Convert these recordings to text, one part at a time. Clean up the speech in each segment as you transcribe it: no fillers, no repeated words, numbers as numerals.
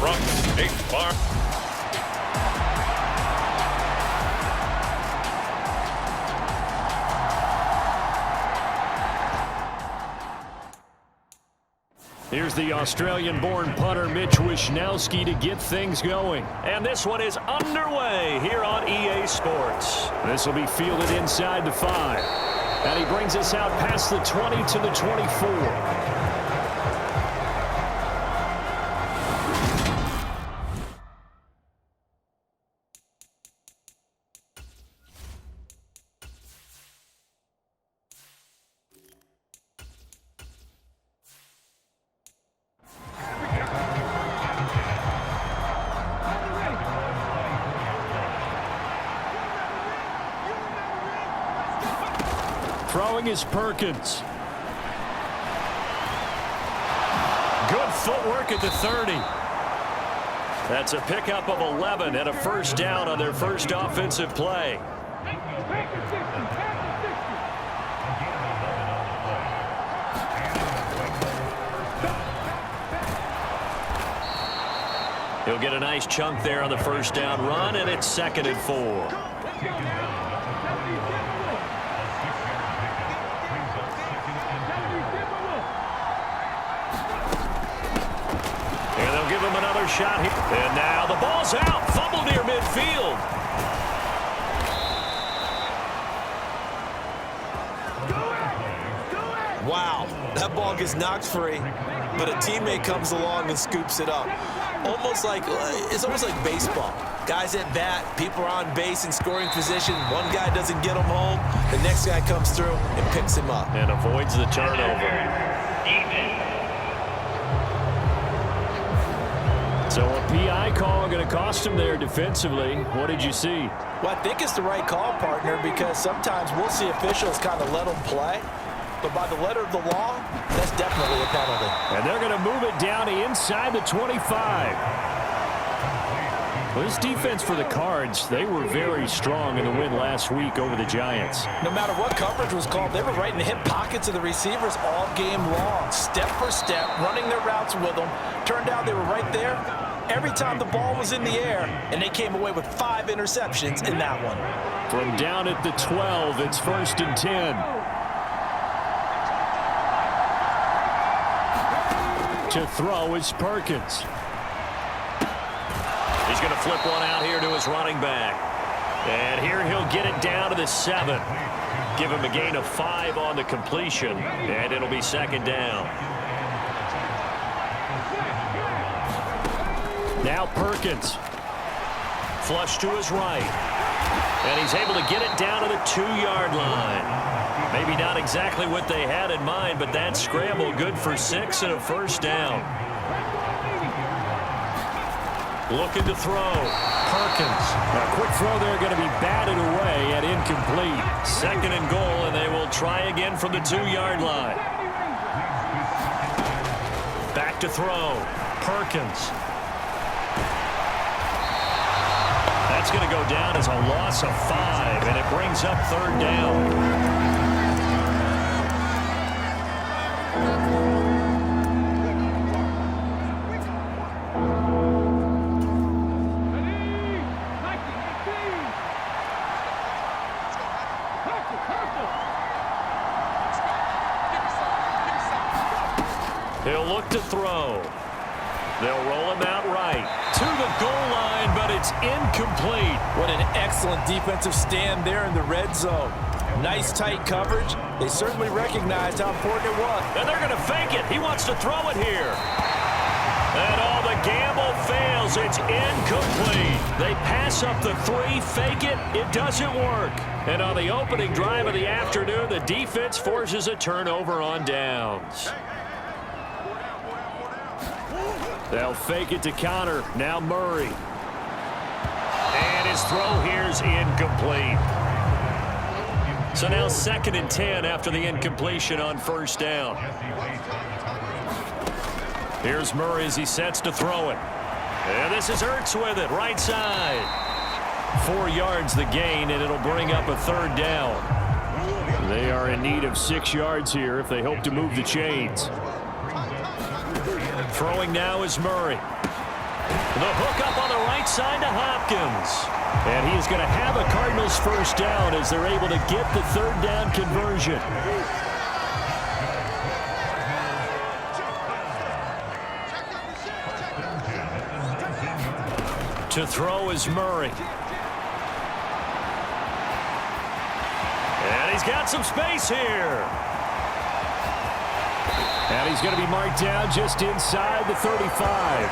from State Farm. Here's the Australian-born punter Mitch Wishnowsky to get things going. And this one is underway here on EA Sports. This will be fielded inside the 5. And he brings us out past the 20 to the 24. Throwing is Perkins. Good footwork at the 30. That's a pickup of 11 and a first down on their first offensive play. He'll get a nice chunk there on the first down run, and it's 2nd and 4. Give him another shot here. And now the ball's out. Fumble near midfield. Wow, that ball gets knocked free, but a teammate comes along and scoops it up. It's almost like baseball. Guys at bat, people are on base in scoring position. One guy doesn't get him home. The next guy comes through and picks him up. And avoids the turnover. So a PI call going to cost him there defensively. What did you see? Well, I think it's the right call, partner, because sometimes we'll see officials kind of let them play. But by the letter of the law, that's definitely a penalty. And they're going to move it down to inside the 25. Well, this defense for the Cards, they were very strong in the win last week over the Giants. No matter what coverage was called, they were right in the hip pockets of the receivers all game long. Step for step, running their routes with them. Turned out they were right there every time the ball was in the air, and they came away with 5 interceptions in that one. From down at the 12, it's 1st and 10. To throw is Perkins. He's going to flip one out here to his running back. And here he'll get it down to the 7. Give him a gain of 5 on the completion, and it'll be 2nd down. Now Perkins. Flush to his right. And he's able to get it down to the 2-yard line. Maybe not exactly what they had in mind, but that scramble good for 6 and a first down. Looking to throw. Perkins. A quick throw there going to be batted away and incomplete. 2nd and goal, and they will try again from the 2-yard line. Back to throw. Perkins. That's going to go down as a loss of 5, and it brings up 3rd down. He'll look to throw. They'll roll him out right to the goal line, but it's incomplete. What an excellent defensive stand there in the red zone. Nice tight coverage. They certainly recognized how important it was. And they're going to fake it. He wants to throw it here. And all the gamble fails. It's incomplete. They pass up the 3, fake it. It doesn't work. And on the opening drive of the afternoon, the defense forces a turnover on downs. They'll fake it to counter. Now Murray. And his throw here's incomplete. So now 2nd and 10 after the incompletion on first down. Here's Murray as he sets to throw it. And this is Ertz with it, right side. 4 yards the gain, and it'll bring up a 3rd down. They are in need of 6 yards here if they hope to move the chains. Throwing now is Murray. The hook up on the right side to Hopkins. And he is going to have a Cardinals first down as they're able to get the third down conversion. To throw is Murray. And he's got some space here. And he's going to be marked down just inside the 35.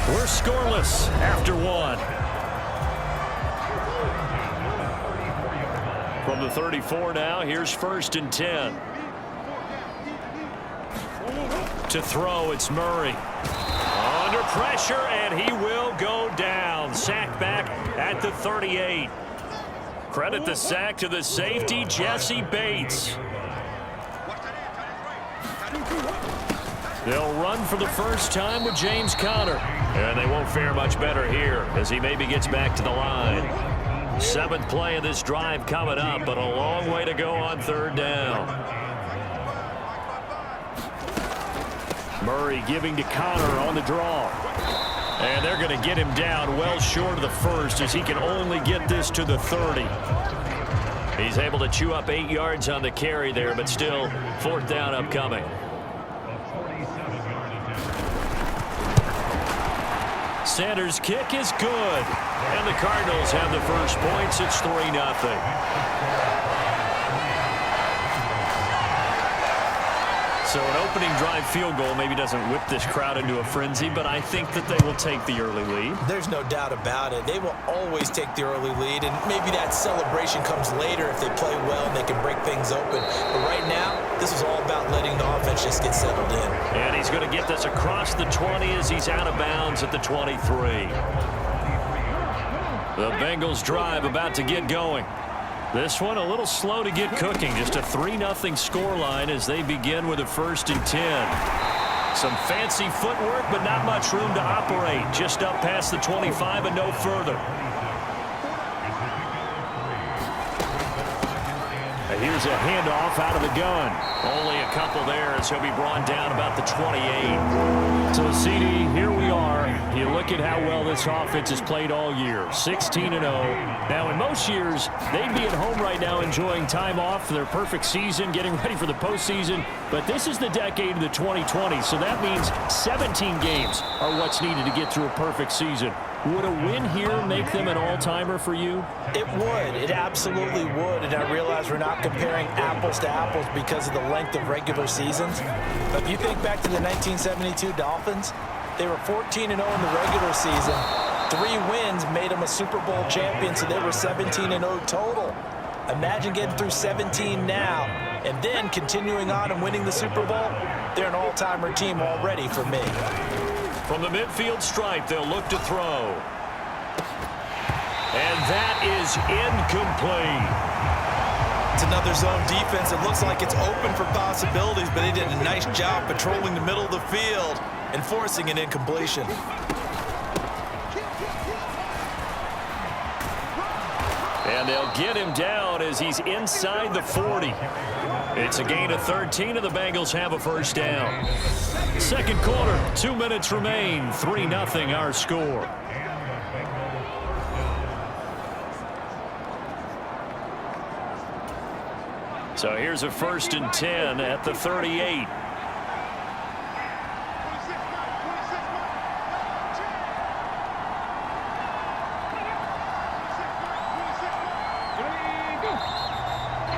We're scoreless after one. From the 34 now, here's 1st and 10. To throw, it's Murray. Under pressure, and he will go down. Sacked back at the 38. Credit the sack to the safety, Jesse Bates. They'll run for the first time with James Conner. And they won't fare much better here as he maybe gets back to the line. 7th play of this drive coming up, but a long way to go on 3rd down. Murray giving to Conner on the draw. And they're going to get him down well short of the first as he can only get this to the 30. He's able to chew up 8 yards on the carry there, but still 4th down upcoming. Sanders' kick is good. And the Cardinals have the first points. It's 3-0. So an opening drive field goal maybe doesn't whip this crowd into a frenzy, but I think that they will take the early lead. There's no doubt about it. They will always take the early lead, and maybe that celebration comes later if they play well and they can break things open. But right now, this is all about letting the offense just get settled in. And he's going to get this across the 20 as he's out of bounds at the 23. The Bengals drive about to get going. This one a little slow to get cooking. Just a 3-0 scoreline as they begin with a 1st and 10. Some fancy footwork, but not much room to operate. Just up past the 25 and no further. And here's a handoff out of the gun. Only a couple there as he'll be brought down about the 28. So, CD, here we are. You look at how well this offense has played all year. 16-0. Now, in most years, they'd be at home right now enjoying time off for their perfect season, getting ready for the postseason. But this is the decade of the 2020, so that means 17 games are what's needed to get through a perfect season. Would a win here make them an all-timer for you? It would. It absolutely would. And I realize we're not comparing apples to apples because of the length of regular seasons. But if you think back to the 1972 Dolphins, they were 14-0 in the regular season. 3 wins made them a Super Bowl champion, so they were 17-0 total. Imagine getting through 17 now and then continuing on and winning the Super Bowl. They're an all-timer team already for me. From the midfield stripe, they'll look to throw. And that is incomplete. It's another zone defense. It looks like it's open for possibilities, but they did a nice job patrolling the middle of the field and forcing an incompletion. And they'll get him down as he's inside the 40. It's a gain of 13, and the Bengals have a first down. Second quarter, 2 minutes remain. 3-0 our score. So here's a 1st and 10 at the 38.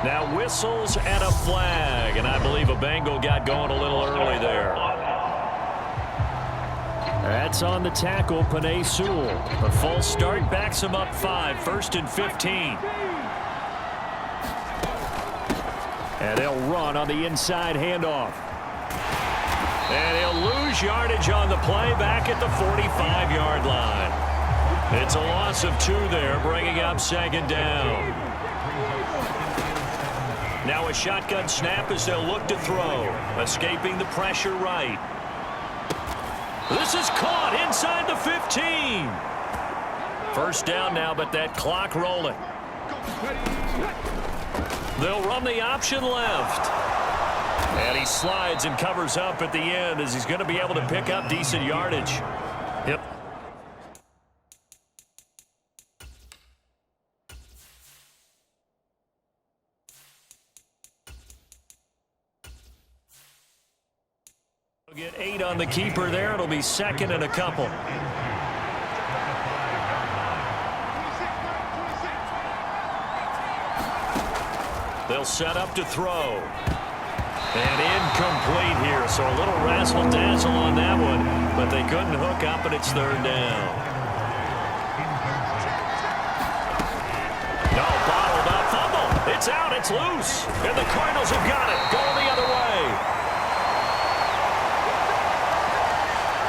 Now whistles and a flag, and I believe a Bengal got going a little early there. That's on the tackle, Penei Sewell. A false start backs him up 5, 1st and 15. And they'll run on the inside handoff. And he'll lose yardage on the play back at the 45-yard line. It's a loss of 2 there, bringing up 2nd down. Now a shotgun snap as they'll look to throw. Escaping the pressure right. This is caught inside the 15. First down now, but that clock rolling. They'll run the option left. And he slides and covers up at the end as he's going to be able to pick up decent yardage. Yep. Get 8 on the keeper there. It'll be second and a couple. They'll set up to throw. And incomplete here, so a little razzle-dazzle on that one, but they couldn't hook up, and it's third down. No, bottled up fumble. It's out, it's loose, and the Cardinals have got it, going the other way.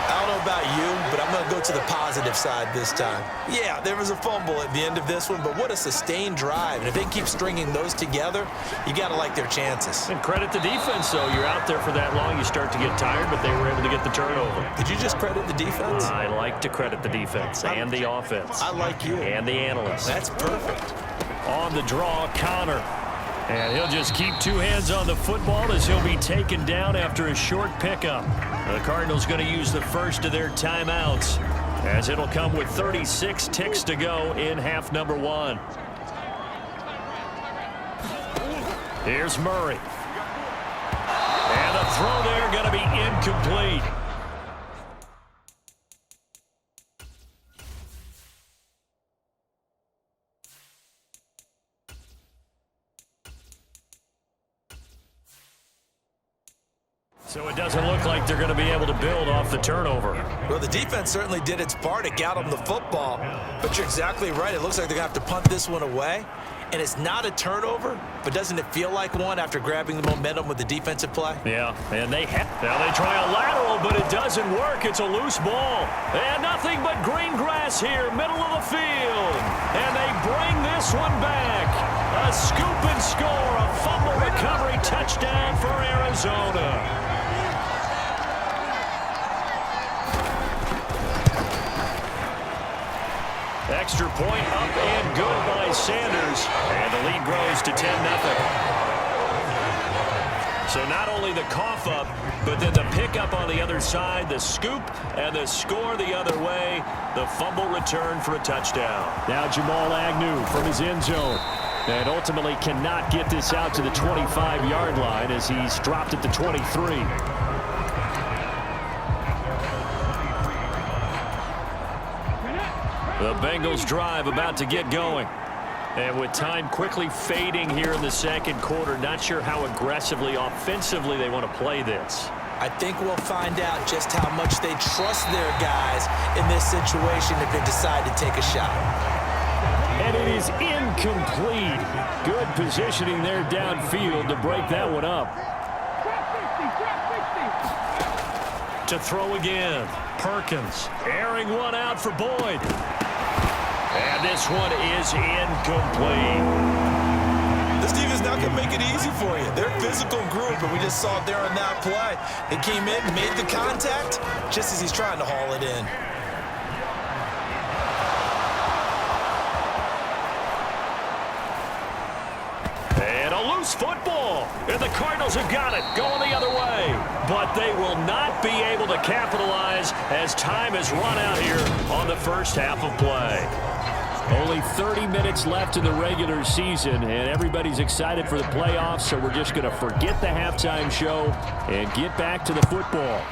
I don't know about you, but I'm going to go to the positive side this time. Yeah, there was a fumble at the end of this one, but what a sustained drive. And if they keep stringing those together, you got to like their chances. And credit the defense, though. You're out there for that long, you start to get tired, but they were able to get the turnover. Did you just credit the defense? I like to credit the defense and the offense. I like you. And the analysts. That's perfect. On the draw, Connor. And he'll just keep 2 hands on the football as he'll be taken down after a short pickup. The Cardinals going to use the first of their timeouts as it'll come with 36 ticks to go in half number 1. Here's Murray. And the throw there going to be incomplete. So it doesn't look like they're going to be able to build off the turnover. Well, the defense certainly did its part to get them the football. But you're exactly right. It looks like they're going to have to punt this one away. And it's not a turnover, but doesn't it feel like one after grabbing the momentum with the defensive play? Yeah, and now they try a lateral, but it doesn't work. It's a loose ball. And nothing but green grass here, middle of the field. And they bring this one back. A scoop and score, a fumble recovery touchdown for Arizona. Extra point up and good by Sanders. And the lead grows to 10-0. So not only the cough up, but then the pickup on the other side, the scoop, and the score the other way. The fumble return for a touchdown. Now Jamal Agnew from his end zone. And ultimately cannot get this out to the 25-yard line as he's dropped at the 23. The Bengals drive about to get going. And with time quickly fading here in the second quarter, not sure how aggressively, offensively they want to play this. I think we'll find out just how much they trust their guys in this situation if they decide to take a shot. And it is incomplete. Good positioning there downfield to break that one up. To throw again. Perkins airing one out for Boyd. And this one is incomplete. This defense not going to make it easy for you. They're a physical group, and we just saw it there on that play. They came in, made the contact, just as he's trying to haul it in. And a loose football. And the Cardinals have got it, going the other way. But they will not be able to capitalize as time has run out here on the first half of play. Only 30 minutes left in the regular season, and everybody's excited for the playoffs, so we're just going to forget the halftime show and get back to the football.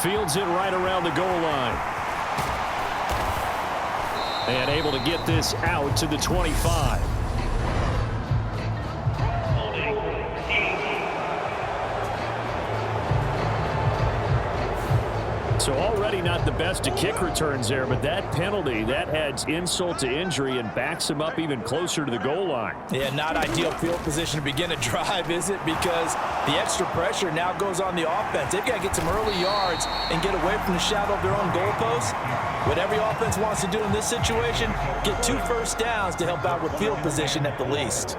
Fields it right around the goal line. And able to get this out to the 25. So already not the best of kick returns there, but that penalty, that adds insult to injury and backs him up even closer to the goal line. Yeah, not ideal field position to begin a drive, is it? Because the extra pressure now goes on the offense. They've got to get some early yards and get away from the shadow of their own goalposts. What every offense wants to do in this situation, get 2 first downs to help out with field position at the least.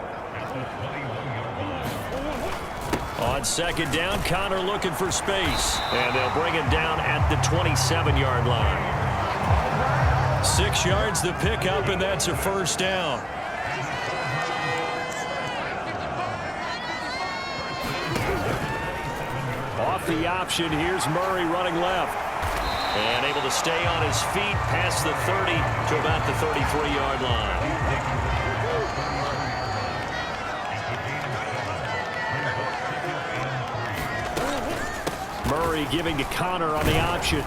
On second down, Connor looking for space. And they'll bring him down at the 27-yard line. 6 yards to pick up, and that's a first down. off the option. Here's Murray running left. And able to stay on his feet past the 30 to about the 33-yard line. Murray giving to Connor on the option.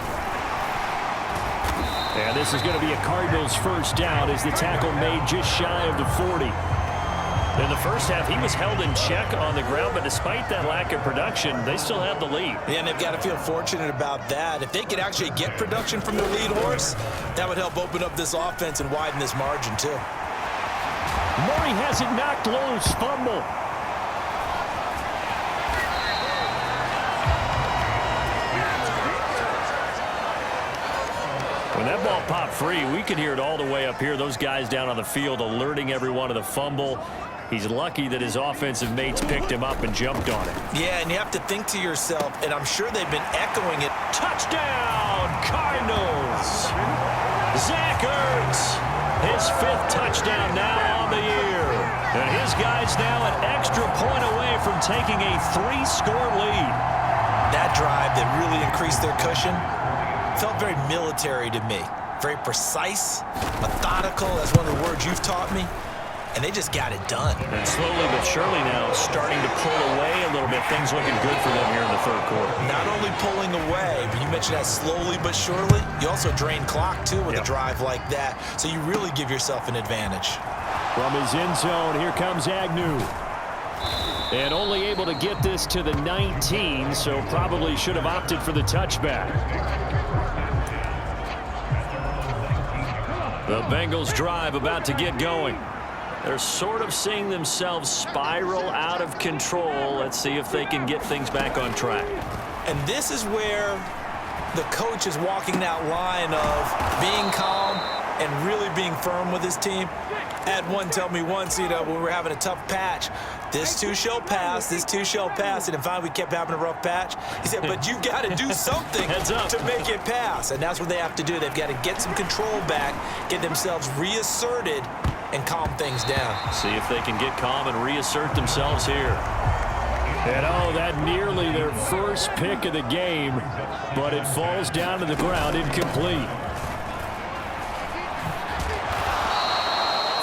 And this is going to be a Cardinals first down as the tackle made just shy of the 40. In the first half, he was held in check on the ground, but despite that lack of production, they still have the lead. Yeah, and they've got to feel fortunate about that. If they could actually get production from their lead horse, that would help open up this offense and widen this margin too. Murray has it knocked loose. Fumble. When that ball popped free, we could hear it all the way up here. Those guys down on the field alerting everyone of the fumble. He's lucky that his offensive mates picked him up and jumped on it. Yeah, and you have to think to yourself, and I'm sure they've been echoing it. Touchdown, Cardinals! Zach Ertz, his 5th touchdown now on the year. And his guys now an extra point away from taking a 3-score lead. That drive that really increased their cushion felt very military to me. Very precise, methodical. That's one of the words you've taught me. And they just got it done. And slowly but surely now starting to pull away a little bit. Things looking good for them here in the third quarter. Not only pulling away, but you mentioned that slowly but surely. You also drain clock, too, with a drive like that. So you really give yourself an advantage. From his end zone, here comes Agnew. And only able to get this to the 19, so probably should have opted for the touchback. The Bengals drive about to get going. They're sort of seeing themselves spiral out of control. Let's see if they can get things back on track. And this is where the coach is walking that line of being calm and really being firm with his team. I had one tell me once, when we were having a tough patch, this too shall pass, this too shall pass. And finally we kept having a rough patch. He said, but you got to do something to make it pass. And that's what they have to do. They've got to get some control back, get themselves reasserted, and calm things down. See if they can get calm and reassert themselves here. And that nearly their first pick of the game, but it falls down to the ground incomplete.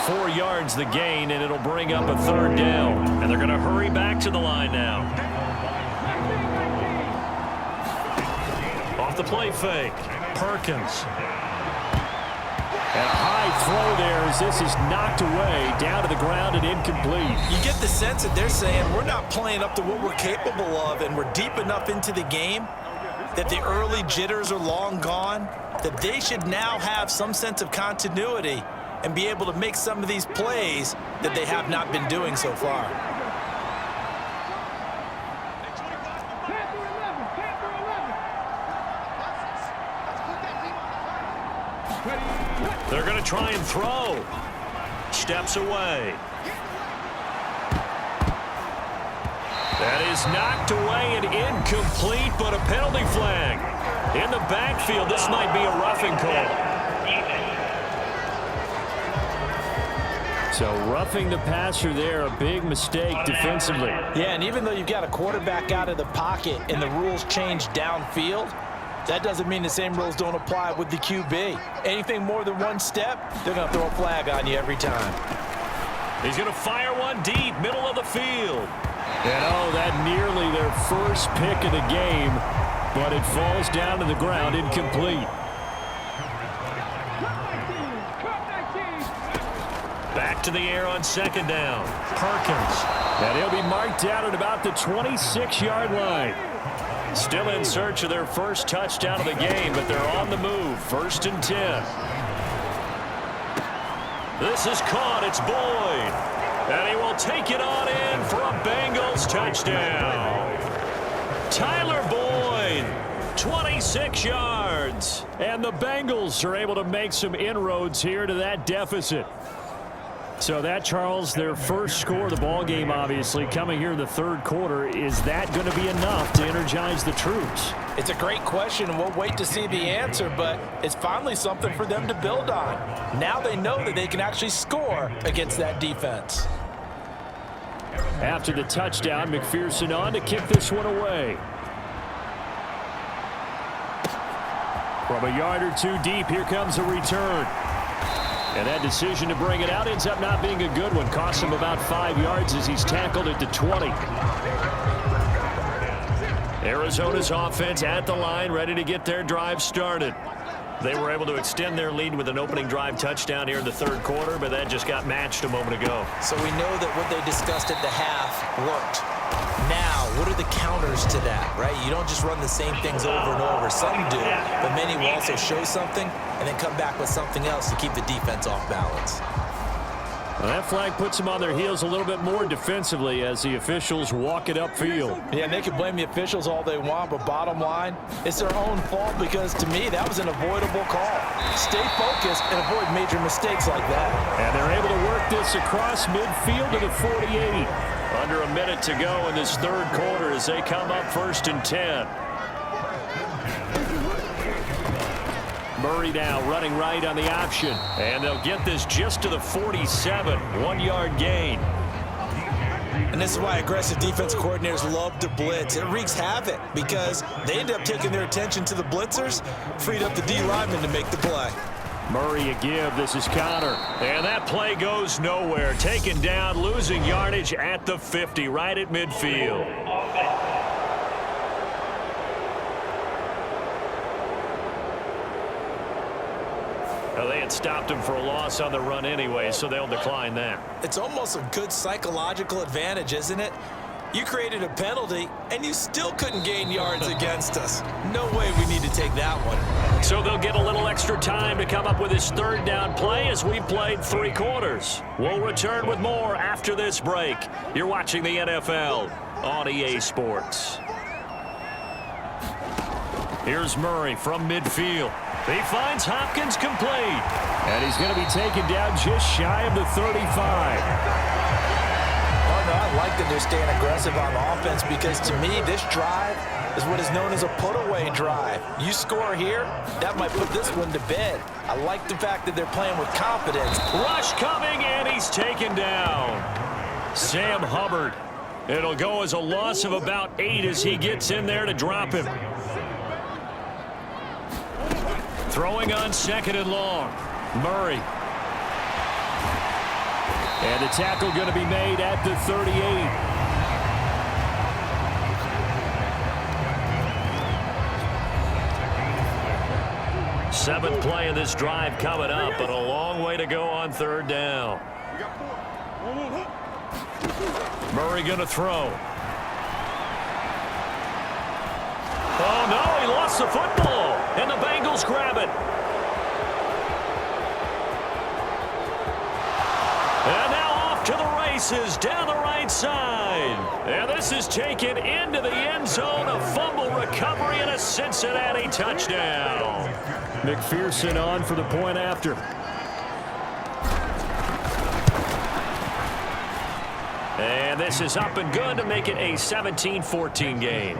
4 yards the gain, and it'll bring up a 3rd down. And they're going to hurry back to the line now. Off the play fake. Perkins. And a high throw there as this is knocked away, down to the ground and incomplete. You get the sense that they're saying we're not playing up to what we're capable of, and we're deep enough into the game that the early jitters are long gone, that they should now have some sense of continuity and be able to make some of these plays that they have not been doing so far. They're going to try and throw. Steps away. That is knocked away and incomplete, but a penalty flag. In the backfield, this might be a roughing call. So roughing the passer there, a big mistake defensively. Yeah, and even though you've got a quarterback out of the pocket and the rules change downfield, that doesn't mean the same rules don't apply with the QB. Anything more than one step, they're going to throw a flag on you every time. He's going to fire one deep, middle of the field. And that nearly their first pick of the game, but it falls down to the ground incomplete. Back to the air on 2nd down. Perkins. And he'll be marked down at about the 26-yard line. Still in search of their first touchdown of the game, but they're on the move. 1st and 10. This is caught. It's Boyd. And he will take it on in for a Bengals touchdown. Tyler Boyd, 26 yards. And the Bengals are able to make some inroads here to that deficit. So that, Charles, their first score of the ball game, obviously, coming here in the 3rd quarter. Is that going to be enough to energize the troops? It's a great question, and we'll wait to see the answer, but it's finally something for them to build on. Now they know that they can actually score against that defense. After the touchdown, McPherson on to kick this one away. From a yard or two deep, here comes a return. And that decision to bring it out ends up not being a good one. Costs him about 5 yards as he's tackled at the 20. Arizona's offense at the line, ready to get their drive started. They were able to extend their lead with an opening drive touchdown here in the third quarter, but that just got matched a moment ago. So we know that what they discussed at the half worked. Now, what are the counters to that, right? You don't just run the same things over and over. Some do, but many will also show something and then come back with something else to keep the defense off balance. Well, that flag puts them on their heels a little bit more defensively as the officials walk it upfield. Yeah, and they can blame the officials all they want, but bottom line, it's their own fault because, to me, that was an avoidable call. Stay focused and avoid major mistakes like that. And they're able to work this across midfield to the 48. Under a minute to go in this third quarter as they come up 1st and 10. Murray now running right on the option. And they'll get this just to the 47. 1-yard gain. And this is why aggressive defense coordinators love to blitz. It wreaks havoc because they end up taking their attention to the blitzers, freed up the D lineman to make the play. Murray a give. This is Connor. And that play goes nowhere. Taken down, losing yardage at the 50, right at midfield. Well, they had stopped him for a loss on the run anyway, so they'll decline that. It's almost a good psychological advantage, isn't it? You created a penalty, and you still couldn't gain yards against us. No way we need to take that one. So they'll get a little extra time to come up with his third down play as we've played 3 quarters. We'll return with more after this break. You're watching the NFL on EA Sports. Here's Murray from midfield. He finds Hopkins complete. And he's going to be taken down just shy of the 35. I like that they're staying aggressive on offense because, to me, this drive is what is known as a put-away drive. You score here, that might put this one to bed. I like the fact that they're playing with confidence. Rush coming, and he's taken down. Sam Hubbard. It'll go as a loss of about 8 as he gets in there to drop him. Throwing on 2nd and long. Murray. And the tackle going to be made at the 38. Seventh play of this drive coming up, but a long way to go on 3rd down. Murray going to throw. Oh, no, he lost the football, and the Bengals grab it. And now off to the races down the right side. And this is taken into the end zone. A fumble recovery and a Cincinnati touchdown. McPherson on for the point after. And this is up and good to make it a 17-14 game.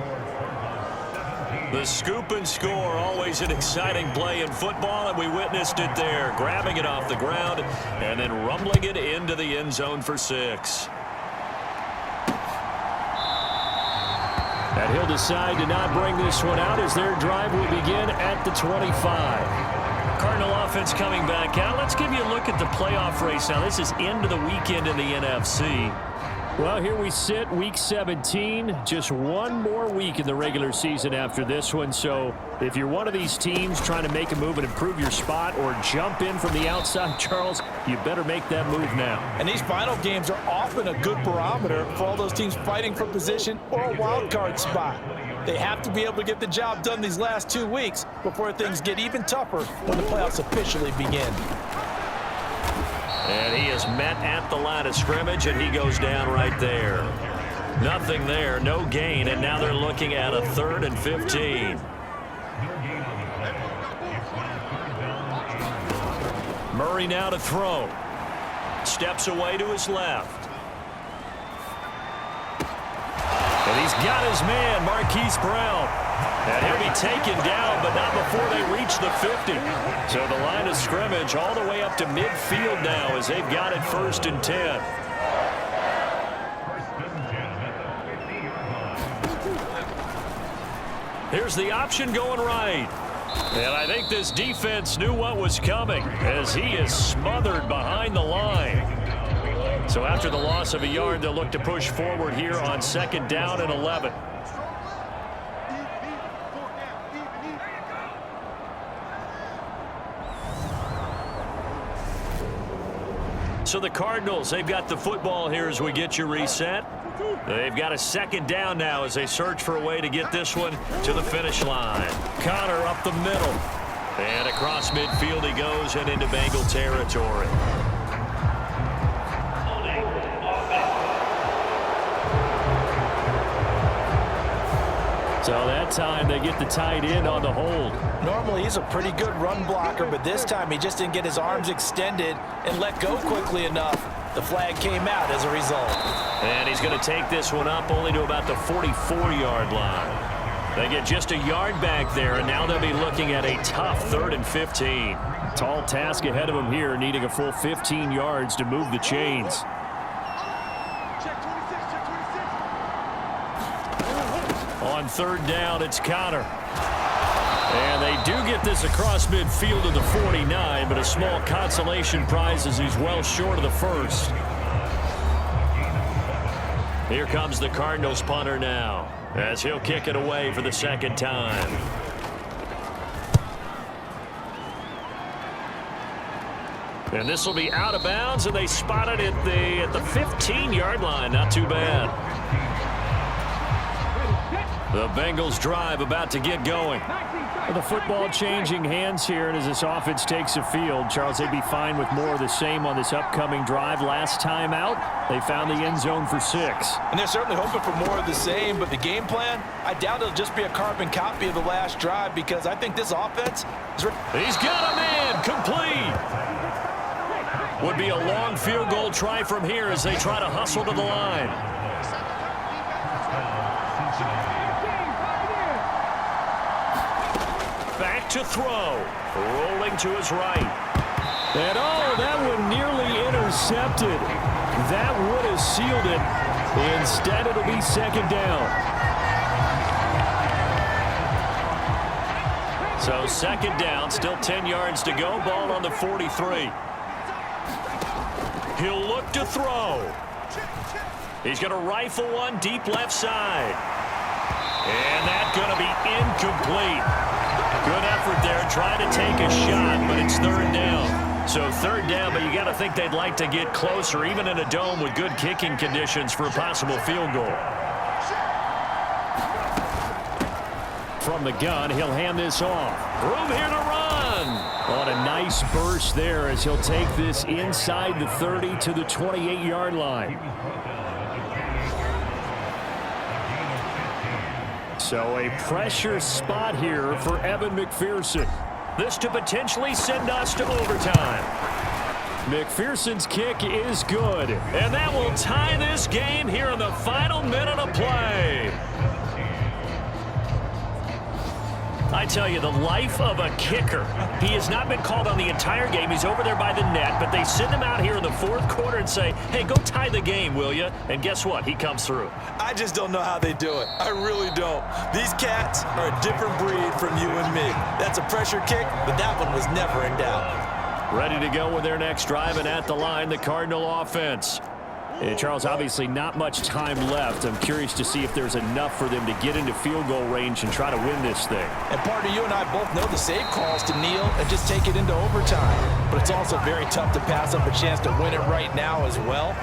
The scoop and score, always an exciting play in football, and we witnessed it there, grabbing it off the ground and then rumbling it into the end zone for 6. And he'll decide to not bring this one out as their drive will begin at the 25. Cardinal offense coming back out. Let's give you a look at the playoff race now. This is into the weekend in the NFC. Well, here we sit, week 17, just one more week in the regular season after this one. So if you're one of these teams trying to make a move and improve your spot or jump in from the outside, Charles, you better make that move now. And these final games are often a good barometer for all those teams fighting for position or a wild card spot. They have to be able to get the job done these last 2 weeks before things get even tougher when the playoffs officially begin. And he is met at the line of scrimmage, and he goes down right there. Nothing there, no gain, and now they're looking at a 3rd and 15. Murray now to throw. Steps away to his left. And he's got his man, Marquise Brown. And he'll be taken down, but not before they reach the 50. So the line of scrimmage all the way up to midfield now as they've got it 1st and 10. Here's the option going right. And I think this defense knew what was coming as he is smothered behind the line. So after the loss of a yard, they'll look to push forward here on 2nd down and 11. So the Cardinals, they've got the football here as we get you reset. They've got a 2nd down now as they search for a way to get this one to the finish line. Connor up the middle. And across midfield he goes and into Bengal territory. So that time they get the tight end on the hold. Normally he's a pretty good run blocker, but this time he just didn't get his arms extended and let go quickly enough. The flag came out as a result. And he's going to take this one up only to about the 44-yard line. They get just a yard back there, and now they'll be looking at a tough 3rd and 15. Tall task ahead of him here, needing a full 15 yards to move the chains. On 3rd down, it's Connor. And they do get this across midfield to the 49, but a small consolation prize as he's well short of the first. Here comes the Cardinals punter now, as he'll kick it away for the 2nd time. And this will be out of bounds, and they spot it at the 15-yard line. Not too bad. The Bengals drive about to get going. The football changing hands here, and as this offense takes the field, Charles, they'd be fine with more of the same on this upcoming drive. Last time out, they found the end zone for 6. And they're certainly hoping for more of the same, but the game plan, I doubt it'll just be a carbon copy of the last drive because I think this offense is... He's got a man complete. Would be a long field goal try from here as they try to hustle to the line. Back to throw. Rolling to his right. And oh, that one nearly intercepted. That would have sealed it. Instead, it'll be 2nd down. So 2nd down, still 10 yards to go. Ball on the 43. He'll look to throw. He's going to rifle one deep left side. And that's going to be incomplete. Good effort there, trying to take a shot, but it's 3rd down. So 3rd down, but you got to think they'd like to get closer, even in a dome with good kicking conditions for a possible field goal. From the gun, he'll hand this off. Room here to run. On a nice burst there as he'll take this inside the 30 to the 28-yard line. So a pressure spot here for Evan McPherson. This to potentially send us to overtime. McPherson's kick is good. And that will tie this game here in the final minute of play. I tell you, the life of a kicker. He has not been called on the entire game. He's over there by the net, but they send him out here in the 4th quarter and say, hey, go tie the game, will you? And guess what? He comes through. I just don't know how they do it. I really don't. These cats are a different breed from you and me. That's a pressure kick, but that one was never in doubt. Ready to go with their next drive, and at the line, the Cardinal offense. Charles, obviously not much time left. I'm curious to see if there's enough for them to get into field goal range and try to win this thing. And partner, you and I both know the save calls to kneel and just take it into overtime. But it's also very tough to pass up a chance to win it right now as well.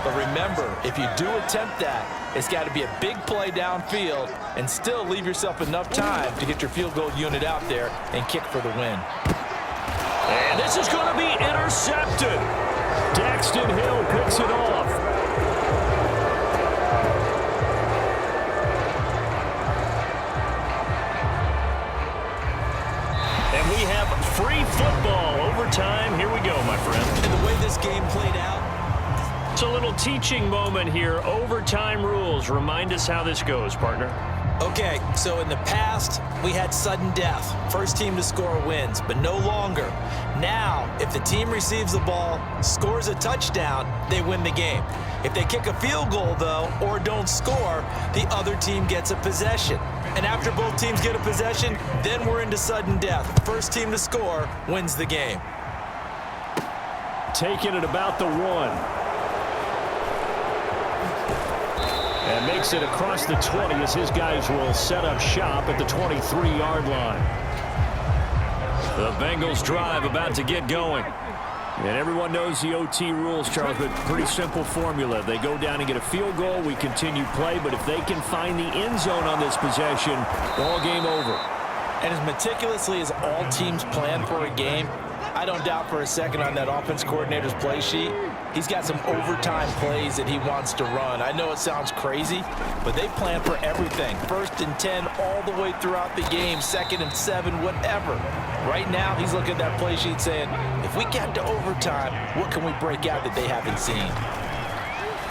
But remember, if you do attempt that, it's got to be a big play downfield and still leave yourself enough time to get your field goal unit out there and kick for the win. And this is going to be intercepted. Daxton Hill picks it off. And we have free football overtime. Here we go, my friend. And the way this game played out. It's a little teaching moment here. Overtime rules. Remind us how this goes, partner. Okay, so in the past, we had sudden death. First team to score wins, but no longer. Now, if the team receives the ball, scores a touchdown, they win the game. If they kick a field goal, though, or don't score, the other team gets a possession. And after both teams get a possession, then we're into sudden death. First team to score wins the game. Taking it about the 1. And makes it across the 20 as his guys will set up shop at the 23-yard line. The Bengals drive about to get going. And everyone knows the OT rules, Charles, but pretty simple formula. They go down and get a field goal, we continue play, but if they can find the end zone on this possession, all game over. And as meticulously as all teams plan for a game, I don't doubt for a second on that offense coordinator's play sheet, he's got some overtime plays that he wants to run. I know it sounds crazy, but they plan for everything. 1st and 10 all the way throughout the game, 2nd and 7, whatever. Right now, he's looking at that play sheet saying, if we get to overtime, what can we break out that they haven't seen?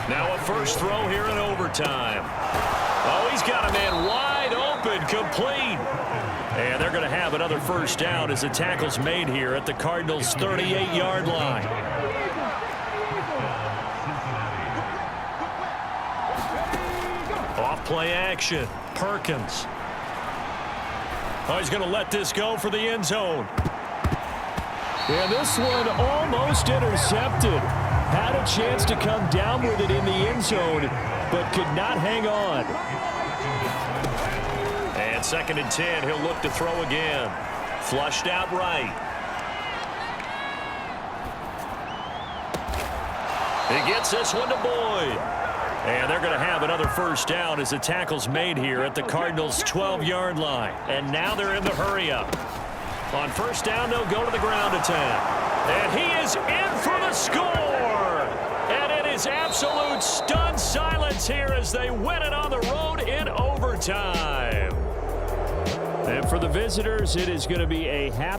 Now a first throw here in overtime. Oh, he's got a man wide open, complete. And they're going to have another first down as the tackle's made here at the Cardinals' 38-yard line. Off play action. Perkins. Oh, he's going to let this go for the end zone. And this one almost intercepted. Had a chance to come down with it in the end zone, but could not hang on. And 2nd and 10, he'll look to throw again. Flushed out right. He gets this one to Boyd. And they're going to have another first down as the tackle's made here at the Cardinals' 12-yard line. And now they're in the hurry-up. On first down, they'll go to the ground attack. And he is in for the score. And it is absolute stunned silence here as they win it on the road in overtime. And for the visitors, it is going to be a half.